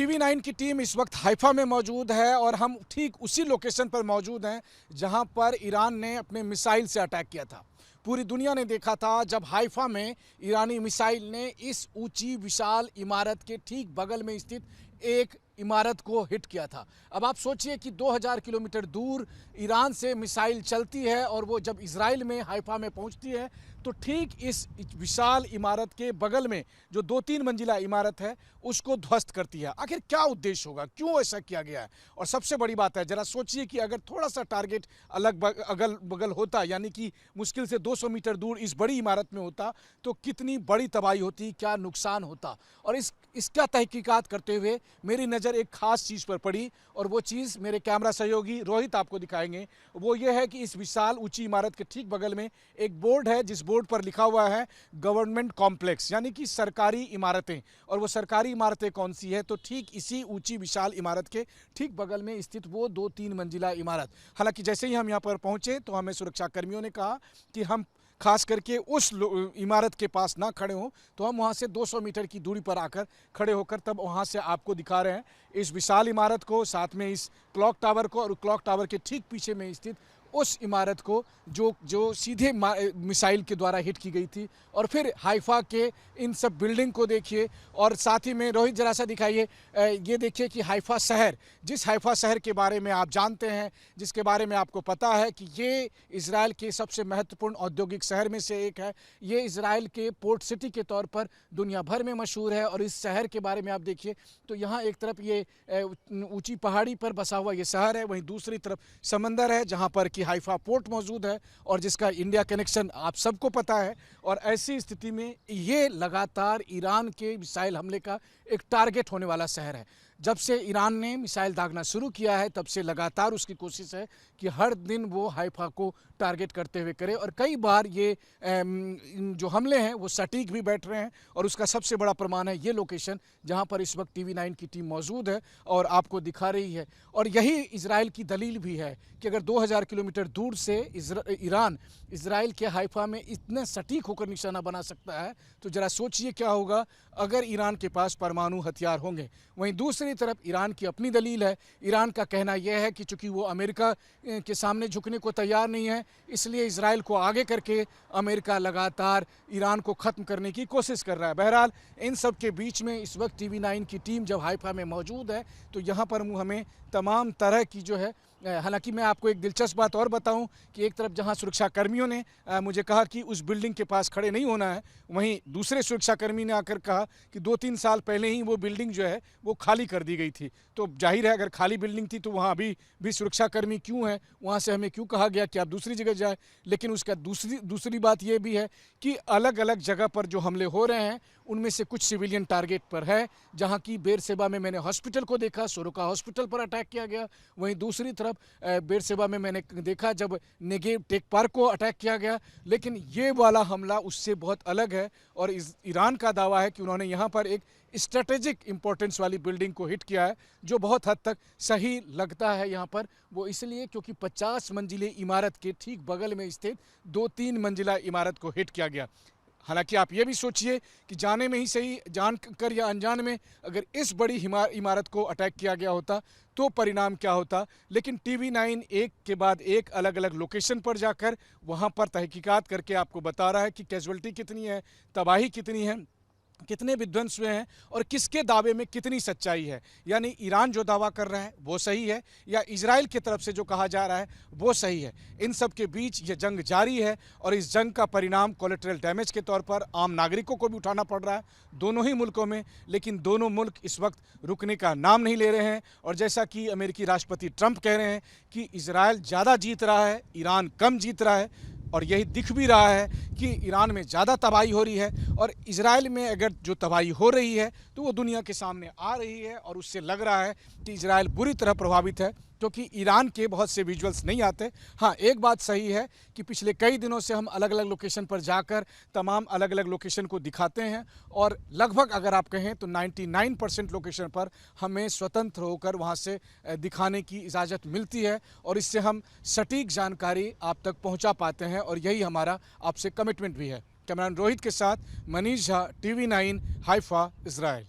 TV 9 की team इस वक्त हाइफा में मौजूद है और हम ठीक उसी लोकेशन पर मौजूद हैं जहां पर ईरान ने अपने मिसाइल से अटैक किया था। पूरी दुनिया ने देखा था जब हाइफा में ईरानी मिसाइल ने इस ऊंची विशाल इमारत के ठीक बगल में स्थित एक इमारत को हिट किया था। अब आप सोचिए कि 2000 किलोमीटर दूर ईरान से मिसाइल चलती है और वो जब इजराइल में हाइफा में पहुंचती है तो ठीक इस विशाल इमारत के बगल में जो 2-3 मंजिला इमारत है उसको ध्वस्त करती है। आखिर क्या उद्देश्य होगा, क्यों ऐसा किया गया है? और सबसे बड़ी बात है, जरा सोचिए कि अगर थोड़ा सा टारगेट अगल बगल होता, यानी कि मुश्किल से 200 मीटर दूर इस बड़ी इमारत में होता तो कितनी बड़ी तबाही होती, क्या नुकसान होता। और इसका तहकीकात करते हुए मेरी नज़र एक खास चीज़ पर पड़ी और वो चीज़ मेरे कैमरा सहयोगी रोहित आपको दिखाएंगे। वो ये है कि इस विशाल ऊंची इमारत के ठीक बगल में एक बोर्ड है जिस बोर्ड पर लिखा हुआ है गवर्नमेंट कॉम्प्लेक्स, यानी कि सरकारी इमारतें। और वो सरकारी इमारतें कौन सी है? तो ठीक इसी ऊंची विशाल इमारत के ठीक बगल में स्थित वो 2-3 मंजिला इमारत। हालांकि जैसे ही हम यहाँ पर पहुंचे तो हमें सुरक्षा कर्मियों ने कहा कि हम खास करके उस इमारत के पास ना खड़े हों, तो हम वहाँ से 200 मीटर की दूरी पर आकर खड़े होकर तब वहाँ से आपको दिखा रहे हैं इस विशाल इमारत को, साथ में इस क्लॉक टावर को, और क्लॉक टावर के ठीक पीछे में स्थित उस इमारत को जो सीधे मिसाइल के द्वारा हिट की गई थी। और फिर हाइफा के इन सब बिल्डिंग को देखिए और साथ ही में रोहित जरा सा दिखाइए, ये देखिए कि हाइफा शहर, जिस हाइफा शहर के बारे में आप जानते हैं, जिसके बारे में आपको पता है कि ये इजराइल के सबसे महत्वपूर्ण औद्योगिक शहर में से एक है। ये इजराइल के पोर्ट सिटी के तौर पर दुनिया भर में मशहूर है। और इस शहर के बारे में आप देखिए तो यहाँ एक तरफ ये ऊंची पहाड़ी पर बसा हुआ ये शहर है, वहीं दूसरी तरफ समंदर है जहाँ पर हाइफा पोर्ट मौजूद है और जिसका इंडिया कनेक्शन आप सबको पता है। और ऐसी स्थिति में ये लगातार ईरान के मिसाइल हमले का एक टारगेट होने वाला शहर है। जब से ईरान ने मिसाइल दागना शुरू किया है तब से लगातार उसकी कोशिश है कि हर दिन वो हाइफा को टारगेट करते हुए करे। और कई बार ये जो हमले हैं वो सटीक भी बैठ रहे हैं। और उसका सबसे बड़ा प्रमाण है ये लोकेशन जहां पर इस वक्त टीवी 9 की टीम मौजूद है और आपको दिखा रही है। और यही इजराइल की दलील भी है कि अगर 2000 किलोमीटर दूर से ईरान इजराइल के हाइफा में इतने सटीक होकर निशाना बना सकता है तो ज़रा सोचिए क्या होगा अगर ईरान के पास परमाणु हथियार होंगे। वहीं दूसरी तरफ ईरान की अपनी दलील है। ईरान का कहना यह है कि चूंकि वो अमेरिका के सामने झुकने को तैयार नहीं है, इसलिए इजराइल को आगे करके अमेरिका लगातार ईरान को ख़त्म करने की कोशिश कर रहा है। बहरहाल इन सब के बीच में इस वक्त टीवी 9 की टीम जब हाइफा में मौजूद है तो यहाँ पर हमें तमाम तरह की जो है, हालांकि मैं आपको एक दिलचस्प बात और बताऊं कि एक तरफ जहां सुरक्षा कर्मियों ने मुझे कहा कि उस बिल्डिंग के पास खड़े नहीं होना है, वहीं दूसरे सुरक्षाकर्मी ने आकर कहा कि 2-3 साल पहले ही वो बिल्डिंग जो है वो खाली कर दी गई थी। तो जाहिर है अगर खाली बिल्डिंग थी तो वहाँ अभी भी सुरक्षाकर्मी क्यों है, वहाँ से हमें क्यों कहा गया कि आप दूसरी जगह जाए। लेकिन उसका दूसरी बात ये भी है कि अलग अलग जगह पर जो हमले हो रहे हैं उनमें से कुछ सिविलियन टारगेट पर है। जहाँ की बेरशेबा में मैंने हॉस्पिटल को देखा, सोरोका हॉस्पिटल पर अटैक किया गया। वहीं दूसरी तरफ बेरशेबा में मैंने देखा जब नेगेव टेक पार्क को अटैक किया गया। लेकिन ये वाला हमला उससे बहुत अलग है और ईरान का दावा है कि उन्होंने यहाँ पर एक स्ट्रेटेजिक इंपॉर्टेंस वाली बिल्डिंग को हिट किया है, जो बहुत हद तक सही लगता है यहाँ पर। वो इसलिए क्योंकि 50 मंजिले इमारत के ठीक बगल में स्थित 2-3 मंजिला इमारत को हिट किया गया। हालांकि आप ये भी सोचिए कि जाने में ही सही, जान कर या अनजान में अगर इस बड़ी इमारत को अटैक किया गया होता तो परिणाम क्या होता। लेकिन टीवी 9 एक के बाद एक अलग अलग लोकेशन पर जाकर वहां पर तहकीकात करके आपको बता रहा है कि कैजुअल्टी कितनी है, तबाही कितनी है, कितने विध्वंस हुए हैं और किसके दावे में कितनी सच्चाई है। यानी ईरान जो दावा कर रहा है वो सही है या इजराइल की तरफ से जो कहा जा रहा है वो सही है। इन सब के बीच ये जंग जारी है और इस जंग का परिणाम कोलेटरल डैमेज के तौर पर आम नागरिकों को भी उठाना पड़ रहा है दोनों ही मुल्कों में। लेकिन दोनों मुल्क इस वक्त रुकने का नाम नहीं ले रहे हैं। और जैसा कि अमेरिकी राष्ट्रपति ट्रंप कह रहे हैं कि इजराइल ज़्यादा जीत रहा है, ईरान कम जीत रहा है। और यही दिख भी रहा है कि ईरान में ज़्यादा तबाही हो रही है और इजराइल में अगर जो तबाही हो रही है तो वो दुनिया के सामने आ रही है। और उससे लग रहा है कि इजराइल बुरी तरह प्रभावित है क्योंकि ईरान के बहुत से विजुअल्स नहीं आते। हाँ, एक बात सही है कि पिछले कई दिनों से हम अलग अलग लोकेशन पर जाकर तमाम अलग अलग लोकेशन को दिखाते हैं और लगभग अगर आप कहें तो 99% लोकेशन पर हमें स्वतंत्र होकर वहाँ से दिखाने की इजाज़त मिलती है और इससे हम सटीक जानकारी आप तक पहुँचा पाते हैं और यही हमारा आपसे कमिटमेंट भी है। कैमरामैन रोहित के साथ Manish Jha, TV 9, Haifa, Israel.